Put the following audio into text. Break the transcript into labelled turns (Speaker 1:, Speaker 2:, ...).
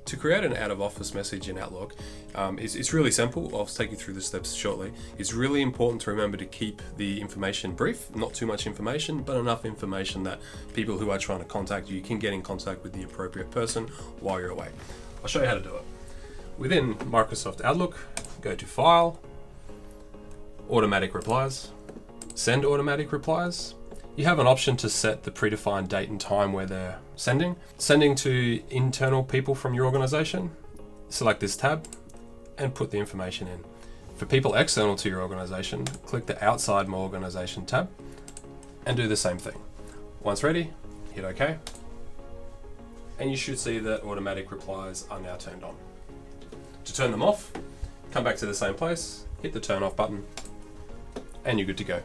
Speaker 1: To create an out of office message in Outlook, it's really simple. I'll take you through the steps shortly. It's really important to remember to keep the information brief, not too much information, but enough information that people who are trying to contact you can get in contact with the appropriate person while you're away. I'll show you how to do it. Within Microsoft Outlook, go to File, Automatic Replies, Send Automatic Replies. You have an option to set the predefined date and time where they're sending. Sending to internal people from your organization, select this tab and put the information in. For people external to your organization, click the Outside My Organization tab and do the same thing. Once ready, hit OK. And you should see that automatic replies are now turned on. To turn them off, come back to the same place, hit the turn off button, and you're good to go.